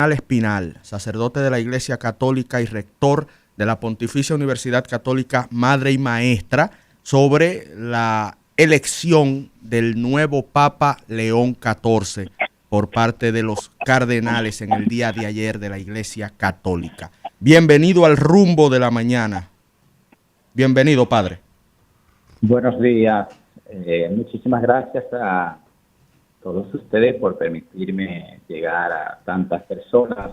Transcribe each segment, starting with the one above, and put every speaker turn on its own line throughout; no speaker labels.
Espinal, sacerdote de la Iglesia Católica y rector de la Pontificia Universidad Católica Madre y Maestra, sobre la elección del nuevo Papa León XIV por parte de los cardenales en el día de ayer de la Iglesia Católica. Bienvenido al Rumbo de la Mañana. Bienvenido, padre.
Buenos días. Muchísimas gracias a todos ustedes por permitirme llegar a tantas personas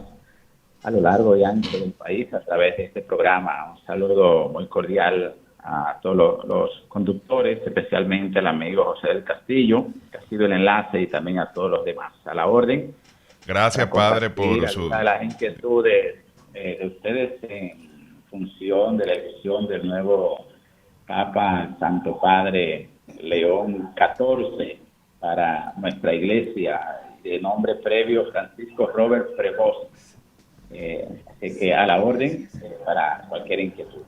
a lo largo y ancho del país a través de este programa. Un saludo muy cordial a todos los conductores, especialmente al amigo José del Castillo, que ha sido el enlace, y también a todos los demás. A la orden.
Gracias, padre, por su...
de las inquietudes de ustedes en función de la elección del nuevo Papa Santo Padre León XIV para nuestra iglesia, de nombre previo Francisco Robert Prevost. Así que a la orden para cualquier inquietud.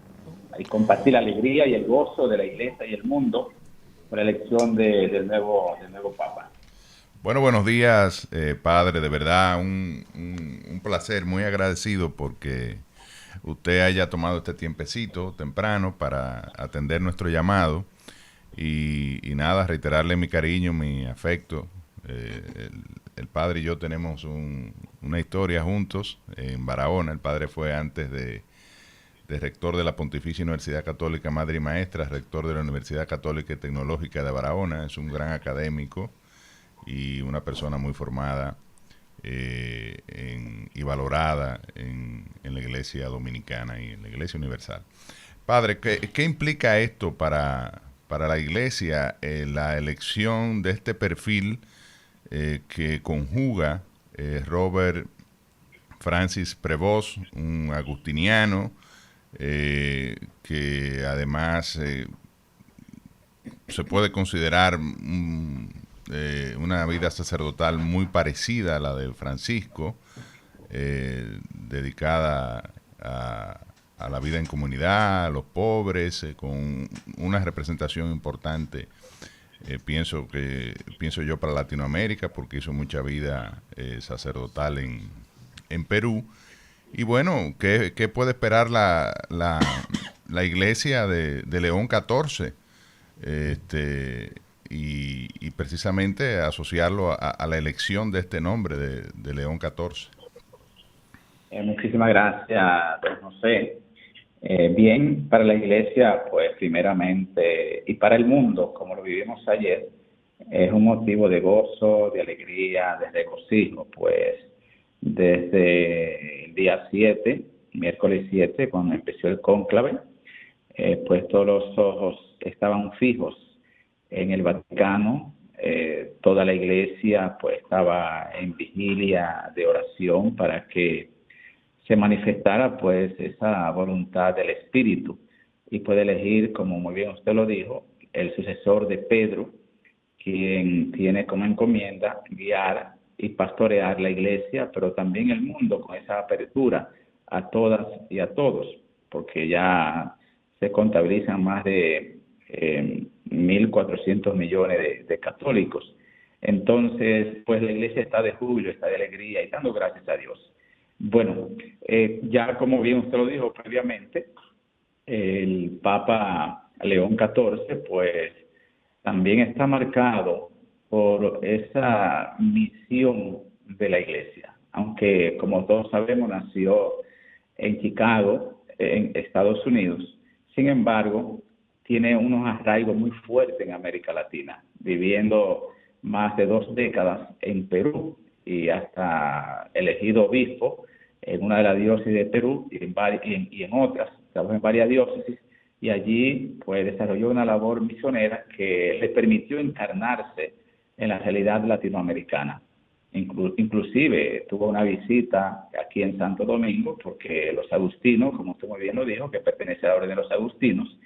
Y compartir la alegría y el gozo de la iglesia y el mundo por la elección del nuevo Papa.
Bueno, buenos días, padre. De verdad, un placer, muy agradecido porque usted haya tomado este tiempecito temprano para atender nuestro llamado. Y nada, reiterarle mi cariño, mi afecto. El padre y yo tenemos una historia juntos en Barahona. El padre fue antes de rector de la Pontificia Universidad Católica Madre y Maestra, rector de la Universidad Católica y Tecnológica de Barahona. Es un gran académico y una persona muy formada y valorada en la Iglesia Dominicana y en la Iglesia Universal. Padre, ¿qué implica esto para la Iglesia, la elección de este perfil que conjuga Robert Francis Prevost, un agustiniano, que además se puede considerar una vida sacerdotal muy parecida a la de Francisco, dedicada a la vida en comunidad, a los pobres, con una representación importante, pienso yo, para Latinoamérica, porque hizo mucha vida sacerdotal en Perú. Y bueno, ¿qué puede esperar la iglesia de León XIV? Y precisamente asociarlo a la elección de este nombre de León XIV.
Muchísimas gracias, don José. Bien, para la iglesia, pues primeramente, y para el mundo, como lo vivimos ayer, es un motivo de gozo, de alegría, de regocijo, pues desde el día 7, miércoles 7, cuando empezó el cónclave, pues todos los ojos estaban fijos en el Vaticano. Toda la iglesia pues estaba en vigilia de oración para que se manifestara pues esa voluntad del Espíritu y puede elegir, como muy bien usted lo dijo, el sucesor de Pedro, quien tiene como encomienda guiar y pastorear la iglesia, pero también el mundo, con esa apertura a todas y a todos, porque ya se contabilizan más de 1.400 millones de católicos. Entonces, pues la iglesia está de júbilo, está de alegría y dando gracias a Dios. Bueno, ya como bien usted lo dijo previamente, el Papa León XIV, pues también está marcado por esa misión de la iglesia, aunque como todos sabemos nació en Chicago, en Estados Unidos. Sin embargo, tiene unos arraigos muy fuertes en América Latina, viviendo más de 2 décadas en Perú y hasta elegido obispo en una de las diócesis de Perú y en otras, trabajó en varias diócesis, y allí pues desarrolló una labor misionera que le permitió encarnarse en la realidad latinoamericana. Inclusive tuvo una visita aquí en Santo Domingo, porque los agustinos, como usted muy bien lo dijo, que pertenece a la orden de los agustinos,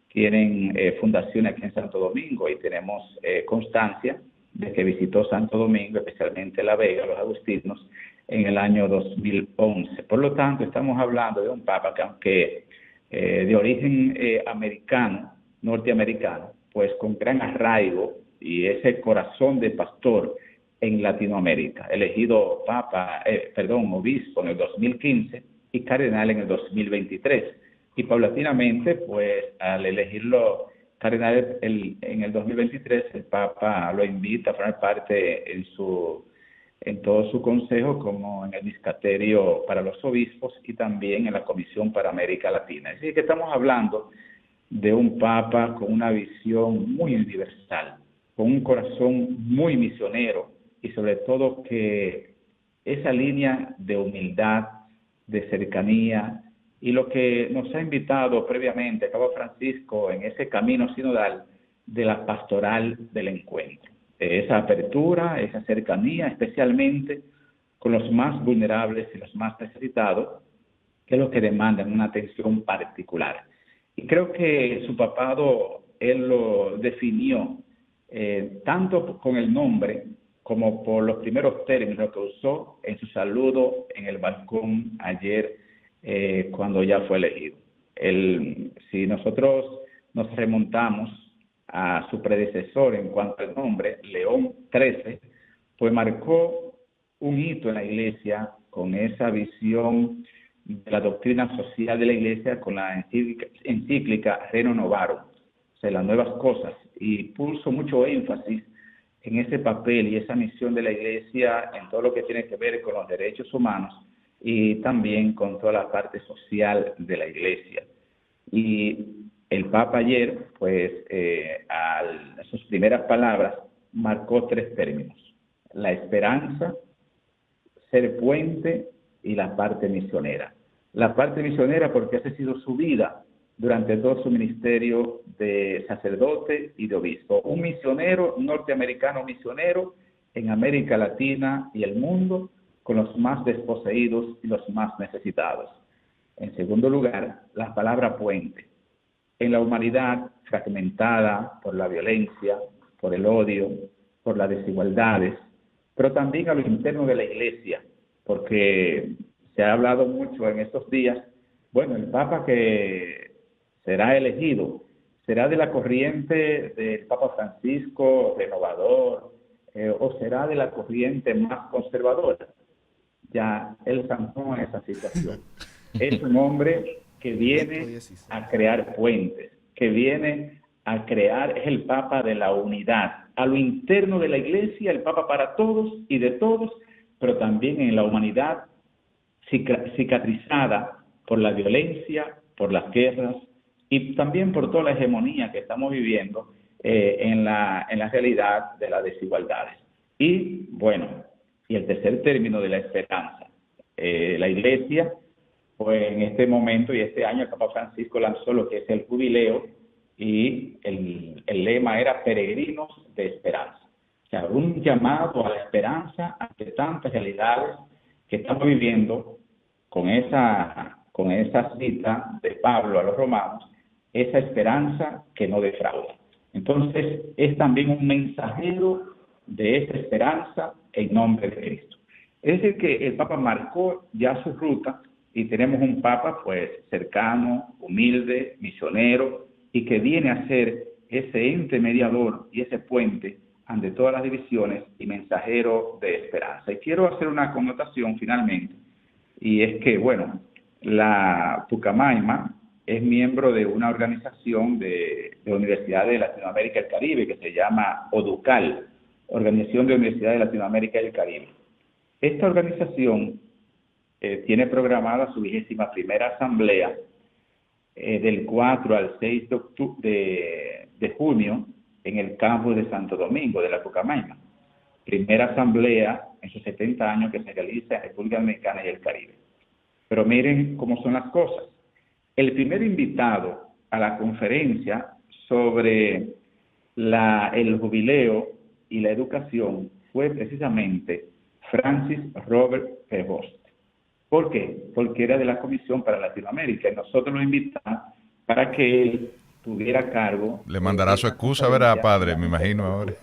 tienen fundaciones aquí en Santo Domingo, y tenemos constancia de que visitó Santo Domingo, especialmente La Vega, los agustinos, en el año 2011. Por lo tanto, estamos hablando de un papa que, aunque de origen norteamericano, pues con gran arraigo y ese corazón de pastor en Latinoamérica, elegido obispo en el 2015 y cardenal en el 2023. Y paulatinamente, pues al elegirlo cardenal en el 2023, el Papa lo invita a formar parte en todo su consejo, como en el Discaterio para los Obispos y también en la Comisión para América Latina. Es decir, que estamos hablando de un Papa con una visión muy universal, con un corazón muy misionero y sobre todo que esa línea de humildad, de cercanía y lo que nos ha invitado previamente Papa Francisco en ese camino sinodal de la pastoral del encuentro. Esa apertura, esa cercanía, especialmente con los más vulnerables y los más necesitados, que es lo que demandan una atención particular. Y creo que su papado, él lo definió tanto con el nombre como por los primeros términos que usó en su saludo en el balcón ayer cuando ya fue elegido. Si nosotros nos remontamos a su predecesor en cuanto al nombre, León XIII, pues marcó un hito en la Iglesia con esa visión de la doctrina social de la Iglesia, con la encíclica Rerum Novarum, o sea, las nuevas cosas, y puso mucho énfasis en ese papel y esa misión de la Iglesia en todo lo que tiene que ver con los derechos humanos y también con toda la parte social de la Iglesia. Y el Papa ayer, pues, a sus primeras palabras, marcó 3 términos: la esperanza, ser puente y la parte misionera. La parte misionera porque esa ha sido su vida durante todo su ministerio de sacerdote y de obispo. Un misionero, norteamericano misionero en América Latina y el mundo, con los más desposeídos y los más necesitados. En segundo lugar, la palabra puente. En la humanidad fragmentada por la violencia, por el odio, por las desigualdades, pero también a lo interno de la Iglesia, porque se ha hablado mucho en estos días, bueno, el Papa que será elegido, será de la corriente del Papa Francisco, renovador, o será de la corriente más conservadora. Ya él zanjó en esa situación. Es un hombre que viene a crear puentes, que viene a crear, es el Papa de la unidad, a lo interno de la Iglesia, el Papa para todos y de todos, pero también en la humanidad cicatrizada por la violencia, por las guerras y también por toda la hegemonía que estamos viviendo en la realidad de las desigualdades. Y bueno, y el tercer término de la esperanza. La Iglesia, pues en este momento y este año el Papa Francisco lanzó lo que es el jubileo y el lema era peregrinos de esperanza. O sea, un llamado a la esperanza ante tantas realidades que estamos viviendo con esa cita de Pablo a los romanos, esa esperanza que no defrauda. Entonces, es también un mensajero de esa esperanza en nombre de Cristo. Es decir, que el Papa marcó ya su ruta y tenemos un Papa pues cercano, humilde, misionero y que viene a ser ese ente mediador y ese puente ante todas las divisiones y mensajero de esperanza. Y quiero hacer una connotación finalmente, y es que, bueno, la Pucamaima es miembro de una organización de universidades de Latinoamérica y el Caribe que se llama ODUCAL, Organización de Universidades de Latinoamérica y el Caribe. Esta organización tiene programada su 21ª asamblea del 4 al 6 de junio en el campus de Santo Domingo de la Pucamaima. Primera asamblea en sus 70 años que se realiza en República Dominicana y el Caribe. Pero miren cómo son las cosas. El primer invitado a la conferencia sobre el jubileo y la educación fue precisamente Francis Robert Prevost. ¿Por qué? Porque era de la Comisión para Latinoamérica y nosotros lo invitamos para que él tuviera cargo.
Le mandará su excusa, ¿verdad, padre? Me imagino ahora.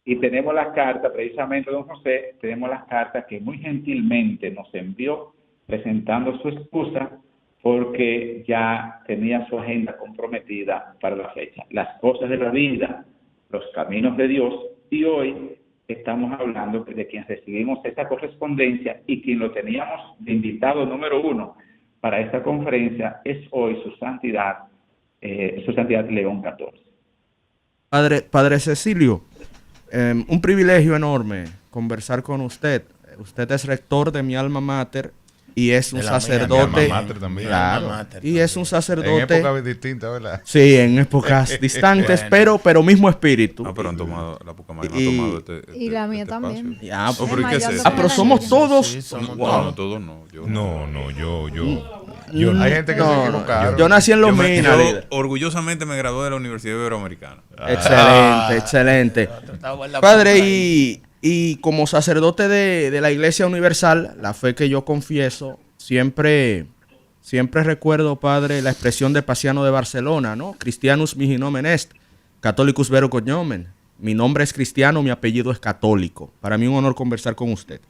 Y tenemos las cartas, precisamente, don José, tenemos las cartas que muy gentilmente nos envió presentando su excusa porque ya tenía su agenda comprometida para la fecha. Las cosas de la vida, los caminos de Dios, y hoy estamos hablando de quien recibimos esa correspondencia y quien lo teníamos de invitado número 1 para esta conferencia es hoy su santidad León XIV.
Padre Cecilio, un privilegio enorme conversar con usted. Usted es rector de mi alma mater y es un sacerdote.
Mi alma mater también.
Claro, y es un sacerdote.
En épocas distintas, ¿verdad?
Sí, en épocas distantes, pero mismo espíritu.
No, pero han tomado, la Pucamaima ha tomado
y la mía también.
Ya,
pero ¿qué es eso?
pero somos todos.
Sí, somos no, todos no.
Hay gente que se equivocaron.
Yo nací en Los Minas.
Yo orgullosamente me gradué de la Universidad Iberoamericana.
Excelente. Padre, y como sacerdote de la Iglesia Universal, la fe que yo confieso, siempre recuerdo, Padre, la expresión de Paciano de Barcelona, ¿no? Christianus mihi nomen est, Catholicus vero cognomen. Mi nombre es cristiano, mi apellido es católico. Para mí un honor conversar con usted.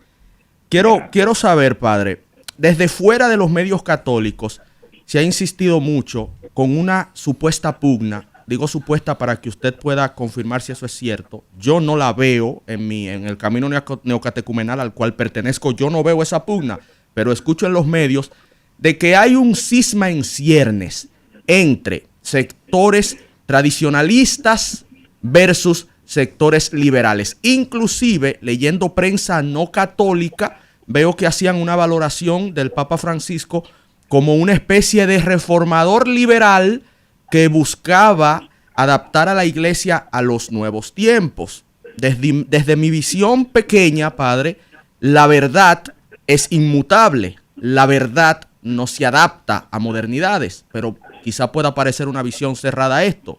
Quiero saber, Padre, desde fuera de los medios católicos se ha insistido mucho con una supuesta pugna. Digo supuesta para que usted pueda confirmar si eso es cierto. Yo no la veo en el camino neocatecumenal al cual pertenezco. Yo no veo esa pugna, pero escucho en los medios de que hay un cisma en ciernes entre sectores tradicionalistas versus sectores liberales. Inclusive, leyendo prensa no católica, veo que hacían una valoración del Papa Francisco como una especie de reformador liberal que buscaba adaptar a la iglesia a los nuevos tiempos. Desde mi visión pequeña, Padre, la verdad es inmutable. La verdad no se adapta a modernidades, pero quizá pueda parecer una visión cerrada a esto.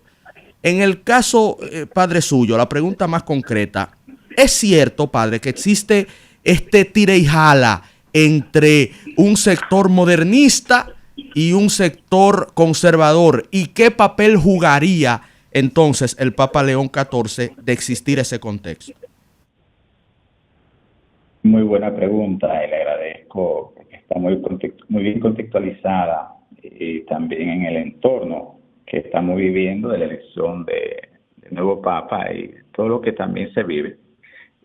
En el caso, Padre suyo, la pregunta más concreta, ¿es cierto, Padre, que existe este tira y jala entre un sector modernista y un sector conservador? ¿Y qué papel jugaría entonces el Papa León XIV de existir ese contexto?
Muy buena pregunta y le agradezco, porque está muy bien contextualizada y también en el entorno que estamos viviendo de la elección del nuevo Papa y todo lo que también se vive.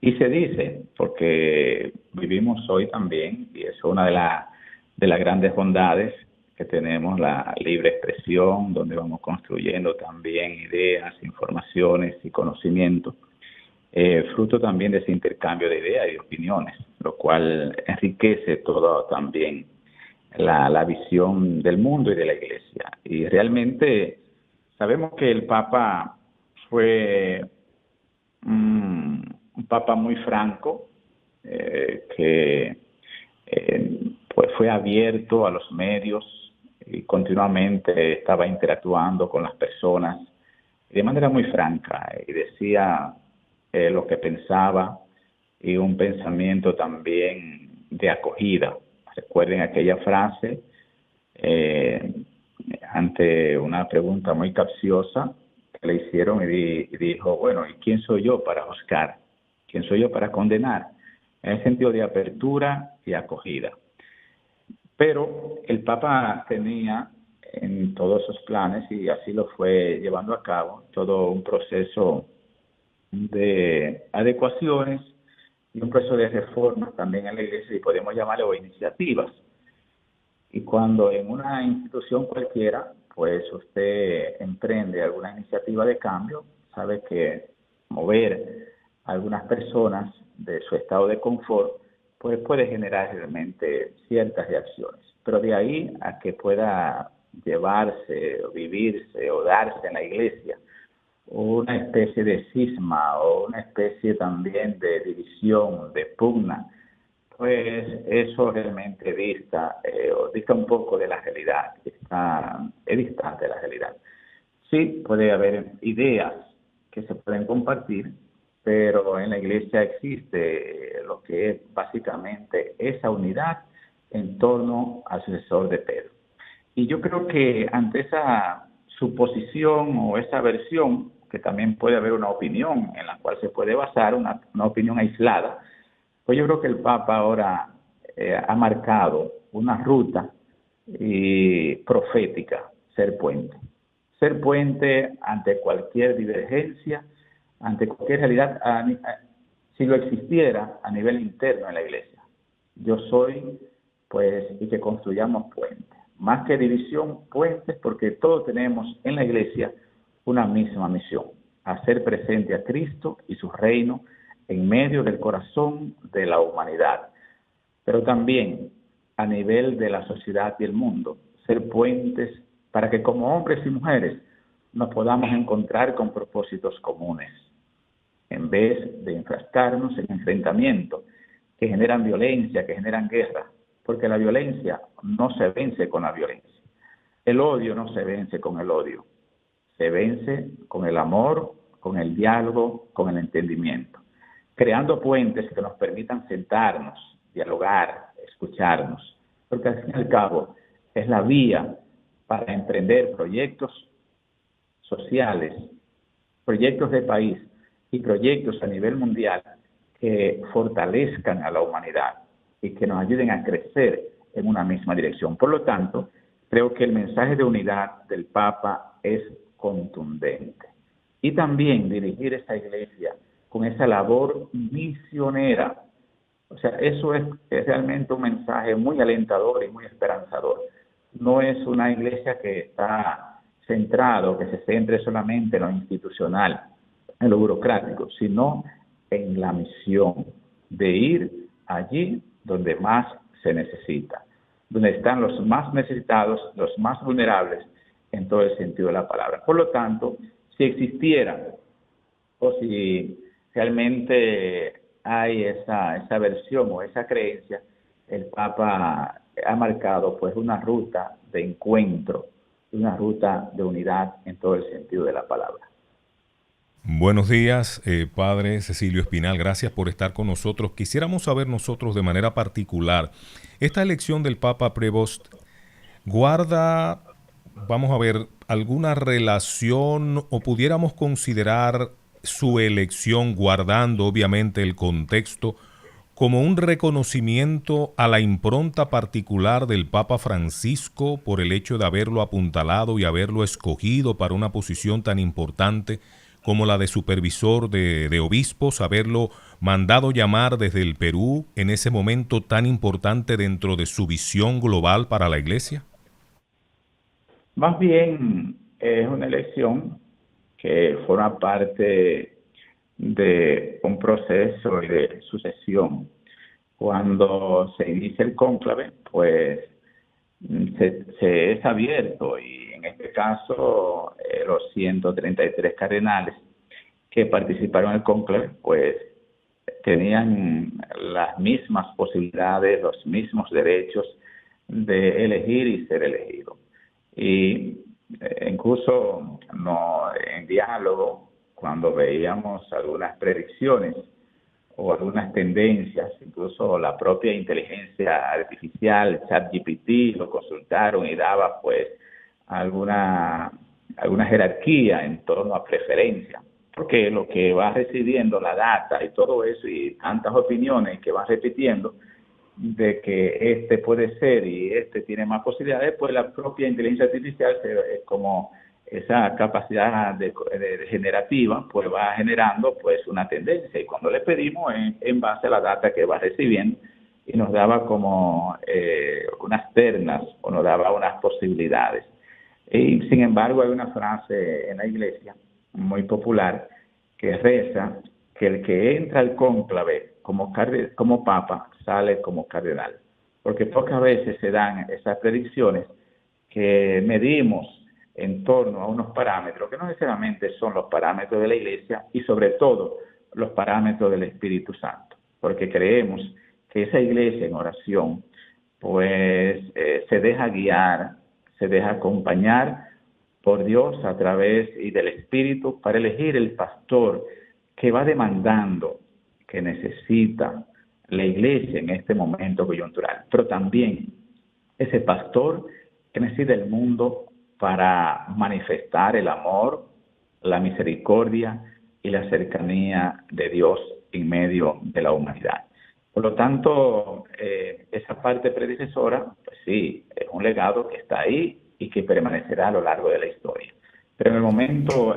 Y se dice, porque vivimos hoy también, y es una de las grandes bondades que tenemos, la libre expresión, donde vamos construyendo también ideas, informaciones y conocimientos, fruto también de ese intercambio de ideas y de opiniones, lo cual enriquece todo también la visión del mundo y de la Iglesia. Y realmente sabemos que el Papa fue un Papa muy franco, que pues fue abierto a los medios y continuamente estaba interactuando con las personas de manera muy franca y decía lo que pensaba, y un pensamiento también de acogida. Recuerden aquella frase ante una pregunta muy capciosa que le hicieron y dijo, bueno, ¿y quién soy yo para juzgar? ¿Quién soy yo para condenar? En el sentido de apertura y acogida. Pero el Papa tenía en todos sus planes, y así lo fue llevando a cabo, todo un proceso de adecuaciones y un proceso de reforma también en la Iglesia, y podemos llamarlo iniciativas. Y cuando en una institución cualquiera, pues usted emprende alguna iniciativa de cambio, sabe que mover a algunas personas de su estado de confort, pues puede generar realmente ciertas reacciones. Pero de ahí a que pueda llevarse o vivirse o darse en la Iglesia una especie de cisma o una especie también de división, de pugna, pues eso realmente dista un poco de la realidad, es distante de la realidad. Sí, puede haber ideas que se pueden compartir, pero en la Iglesia existe lo que es básicamente esa unidad en torno al sucesor de Pedro. Y yo creo que ante esa suposición o esa versión, que también puede haber una opinión en la cual se puede basar, una opinión aislada, pues yo creo que el Papa ahora ha marcado una ruta profética, ser puente. Ser puente ante cualquier divergencia, ante cualquier realidad, si lo existiera a nivel interno en la iglesia. Yo soy, pues, y que construyamos puentes. Más que división, puentes, porque todos tenemos en la iglesia una misma misión: hacer presente a Cristo y su reino en medio del corazón de la humanidad, pero también a nivel de la sociedad y el mundo, ser puentes para que como hombres y mujeres nos podamos encontrar con propósitos comunes, en vez de enfrascarnos en enfrentamientos que generan violencia, que generan guerra, porque la violencia no se vence con la violencia. El odio no se vence con el odio, se vence con el amor, con el diálogo, con el entendimiento, creando puentes que nos permitan sentarnos, dialogar, escucharnos, porque al fin y al cabo es la vía para emprender proyectos sociales, proyectos de país y proyectos a nivel mundial que fortalezcan a la humanidad y que nos ayuden a crecer en una misma dirección. Por lo tanto, creo que el mensaje de unidad del Papa es contundente. Y también dirigir esa iglesia con esa labor misionera. O sea, eso es realmente un mensaje muy alentador y muy esperanzador. No es una iglesia que está centrado, que se centre solamente en lo institucional, en lo burocrático, sino en la misión de ir allí donde más se necesita, donde están los más necesitados, los más vulnerables, en todo el sentido de la palabra. Por lo tanto, si existiera o si realmente hay esa versión o esa creencia, el Papa ha marcado pues una ruta de encuentro, una ruta de unidad en todo el sentido de la palabra.
Buenos días, Padre Cecilio Espinal, gracias por estar con nosotros. Quisiéramos saber nosotros de manera particular, esta elección del Papa Prevost guarda, vamos a ver, alguna relación o pudiéramos considerar su elección, guardando obviamente el contexto, como un reconocimiento a la impronta particular del Papa Francisco por el hecho de haberlo apuntalado y haberlo escogido para una posición tan importante como la de supervisor de obispos, haberlo mandado llamar desde el Perú en ese momento tan importante dentro de su visión global para la Iglesia?
Más bien es una elección que forma parte de un proceso de sucesión. Cuando se inicia el cónclave, pues se es abierto, y en este caso los 133 cardenales que participaron en el cónclave pues tenían las mismas posibilidades, los mismos derechos de elegir y ser elegidos. Y incluso en diálogo, cuando veíamos algunas predicciones o algunas tendencias, incluso la propia inteligencia artificial, ChatGPT, lo consultaron y daba pues alguna jerarquía en torno a preferencia, porque lo que va recibiendo la data y todo eso y tantas opiniones que van repitiendo de que este puede ser y este tiene más posibilidades, pues la propia inteligencia artificial como esa capacidad de generativa, pues va generando pues una tendencia, y cuando le pedimos en base a la data que va recibiendo, y nos daba como unas ternas o nos daba unas posibilidades. Y sin embargo hay una frase en la iglesia muy popular que reza que el que entra al cónclave como papa sale como cardenal, porque pocas veces se dan esas predicciones que medimos en torno a unos parámetros que no necesariamente son los parámetros de la Iglesia y sobre todo los parámetros del Espíritu Santo, porque creemos que esa Iglesia en oración pues se deja guiar, se deja acompañar por Dios a través y del Espíritu para elegir el pastor que va demandando, que necesita la Iglesia en este momento coyuntural, pero también ese pastor que necesita el mundo para manifestar el amor, la misericordia y la cercanía de Dios en medio de la humanidad. Por lo tanto, esa parte predecesora, pues sí, es un legado que está ahí y que permanecerá a lo largo de la historia. Pero en el momento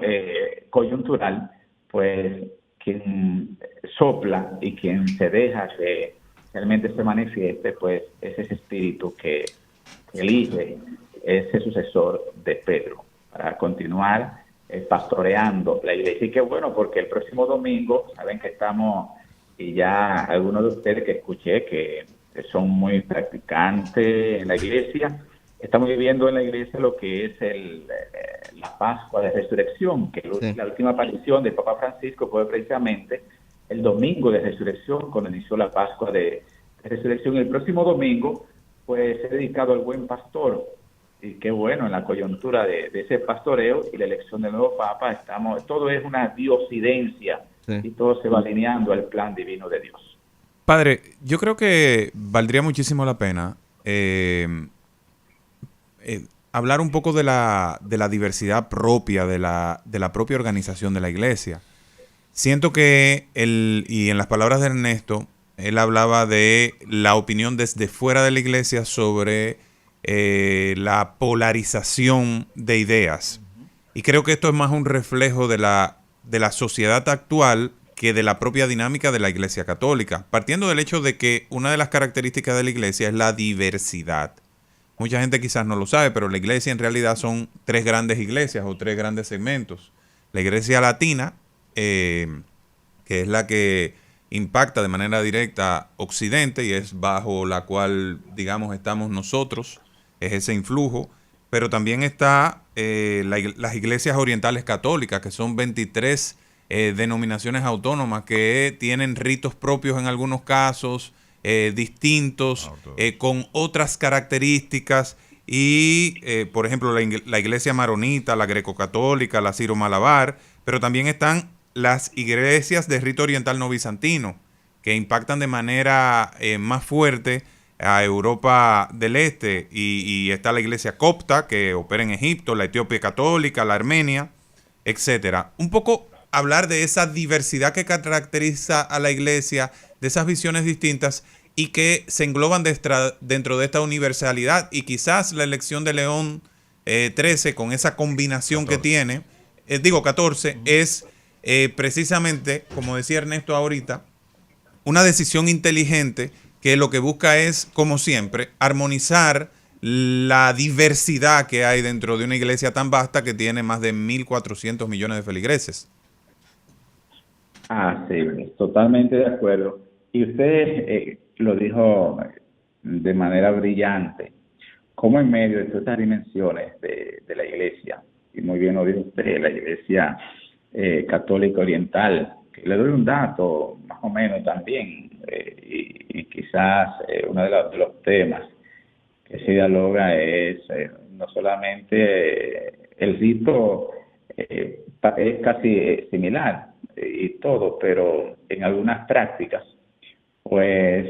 coyuntural, pues quien sopla y quien se deja que realmente se manifieste, pues es ese espíritu que elige ese sucesor de Pedro para continuar pastoreando la iglesia. Y qué bueno, porque el próximo domingo, saben que estamos, y ya algunos de ustedes que escuché que son muy practicantes en la iglesia, estamos viviendo en la iglesia lo que es la Pascua de Resurrección, que
Sí.
la última aparición del Papa Francisco fue precisamente el domingo de Resurrección, cuando inició la Pascua de Resurrección. El próximo domingo, pues, es dedicado al buen pastor. Y qué bueno, en la coyuntura de ese pastoreo y la elección del nuevo Papa, todo es una diosidencia,
Sí.
y todo se va alineando al plan divino de Dios.
Padre, yo creo que valdría muchísimo la pena hablar un poco de la diversidad propia de la propia organización de la iglesia. Siento que y en las palabras de Ernesto, él hablaba de la opinión desde fuera de la iglesia sobre la polarización de ideas. Y creo que esto es más un reflejo de la sociedad actual que de la propia dinámica de la Iglesia Católica, partiendo del hecho de que una de las características de la Iglesia es la diversidad. Mucha gente quizás no lo sabe, pero la Iglesia en realidad son 3 grandes iglesias o 3 grandes segmentos. La Iglesia Latina, que es la que impacta de manera directa Occidente y es bajo la cual, digamos, estamos nosotros, es ese influjo, pero también está las iglesias orientales católicas, que son 23 denominaciones autónomas que tienen ritos propios en algunos casos, distintos, con otras características, y por ejemplo la iglesia maronita, la greco-católica, la siro-malabar, pero también están las iglesias de rito oriental no bizantino, que impactan de manera más fuerte a Europa del Este, y está la iglesia copta, que opera en Egipto, la Etiopía católica, la Armenia, etcétera. Un poco hablar de esa diversidad que caracteriza a la iglesia, de esas visiones distintas y que se engloban dentro de esta universalidad, y quizás la elección de León XIII con esa combinación 14. Que tiene, 14, es precisamente, como decía Ernesto ahorita, una decisión inteligente que lo que busca es, como siempre, armonizar la diversidad que hay dentro de una iglesia tan vasta que tiene más de 1.400 millones de feligreses.
Ah, sí, totalmente de acuerdo. Y usted lo dijo de manera brillante, cómo en medio de todas estas dimensiones de la iglesia, y muy bien lo dijo usted, la iglesia católica oriental, que le doy un dato más o menos también, y quizás uno de los temas que se dialoga es no solamente el rito es casi similar y todo, pero en algunas prácticas pues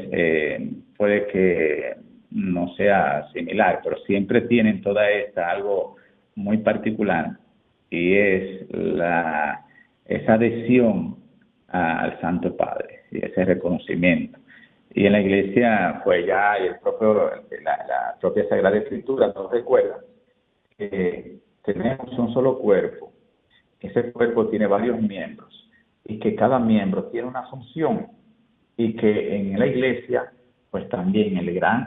puede que no sea similar, pero siempre tienen toda esta algo muy particular, y es esa adhesión al Santo Padre y ese reconocimiento. Y en la iglesia, pues ya la propia Sagrada Escritura nos recuerda que tenemos un solo cuerpo. Ese cuerpo tiene varios miembros y que cada miembro tiene una función, y que en la iglesia, pues también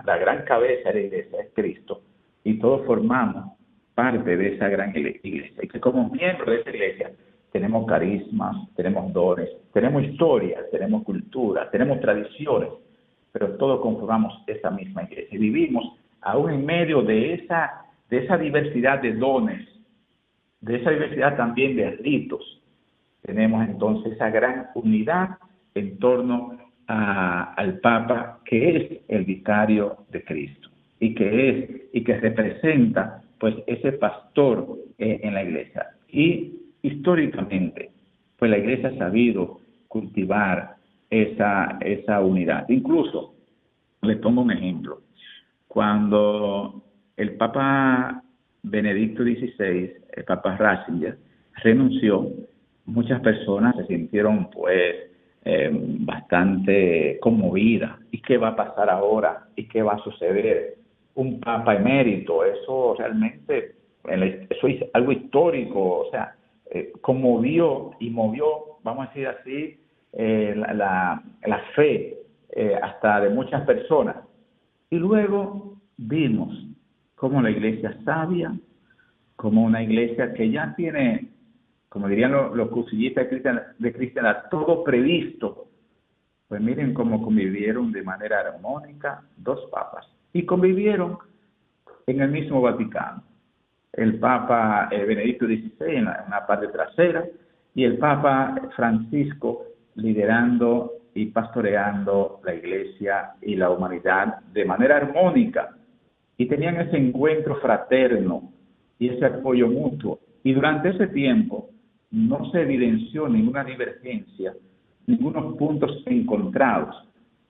la gran cabeza de la iglesia es Cristo, y todos formamos parte de esa gran iglesia, y que como miembros de esa iglesia tenemos carismas, tenemos dones, tenemos historia, tenemos cultura, tenemos tradiciones, pero todos conformamos esa misma iglesia y vivimos aún en medio de esa diversidad de dones, de esa diversidad también de ritos. Tenemos entonces esa gran unidad en torno al Papa, que es el vicario de Cristo y que representa pues ese pastor en la iglesia. Y históricamente pues la iglesia ha sabido cultivar esa unidad. Incluso les pongo un ejemplo. Cuando el Papa Benedicto XVI, el Papa Ratzinger, renunció, muchas personas se sintieron pues bastante conmovidas. ¿Y qué va a pasar ahora? ¿Y qué va a suceder? Un Papa emérito, eso realmente, eso es algo histórico. O sea, conmovió y movió, vamos a decir así, la fe hasta de muchas personas. Y luego vimos cómo la iglesia sabia, como una iglesia que ya tiene, como dirían los cursillistas de cristiandad, todo previsto. Pues miren cómo convivieron de manera armónica dos papas. Y convivieron en el mismo Vaticano. El Papa Benedicto XVI en una parte trasera y el Papa Francisco liderando y pastoreando la iglesia y la humanidad de manera armónica. Y tenían ese encuentro fraterno y ese apoyo mutuo. Y durante ese tiempo no se evidenció ninguna divergencia, ningunos puntos encontrados,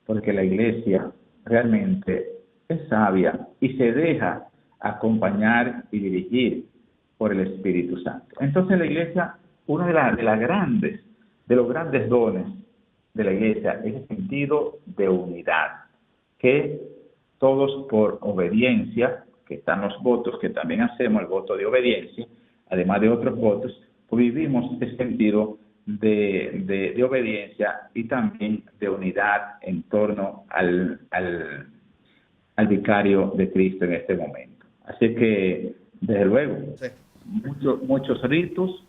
porque la iglesia realmente es sabia y se deja acompañar y dirigir por el Espíritu Santo. Entonces la iglesia, uno de los grandes dones de la iglesia es el sentido de unidad, que todos por obediencia, que están los votos, que también hacemos el voto de obediencia, además de otros votos, pues vivimos este sentido de obediencia y también de unidad en torno al vicario de Cristo en este momento. Así que, desde luego, sí, muchos ritos,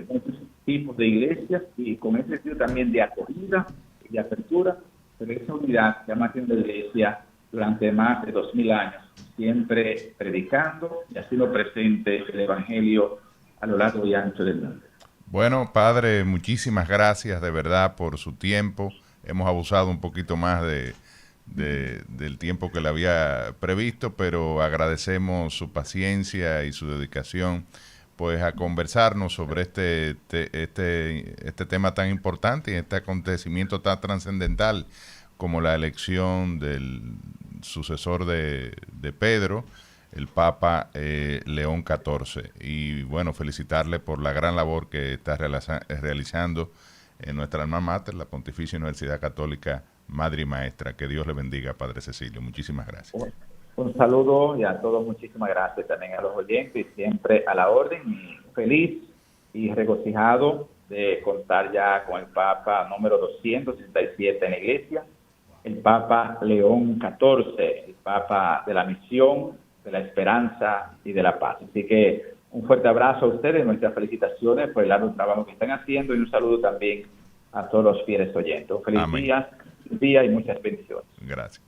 muchos tipos de iglesias y con ese sentido también de acogida y de apertura, pero esa unidad que ha mantenido la iglesia durante más de 2000 años, siempre predicando y haciendo presente el Evangelio a lo largo y ancho del mundo.
Bueno, padre, muchísimas gracias de verdad por su tiempo. Hemos abusado un poquito más del tiempo que le había previsto, pero agradecemos su paciencia y su dedicación pues a conversarnos sobre este tema tan importante y este acontecimiento tan trascendental como la elección del sucesor de Pedro, el Papa León XIV. Y bueno, felicitarle por la gran labor que está realizando en nuestra alma mater, la Pontificia Universidad Católica Madre y Maestra. Que Dios le bendiga, Padre Cecilio. Muchísimas gracias.
Un saludo y a todos muchísimas gracias, también a los oyentes, y siempre a la orden, y feliz y regocijado de contar ya con el Papa número 267 en la Iglesia, el Papa León XIV, el Papa de la misión, de la esperanza y de la paz. Así que un fuerte abrazo a ustedes, nuestras felicitaciones por el largo trabajo que están haciendo y un saludo también a todos los fieles oyentes. Feliz día y muchas bendiciones.
Gracias.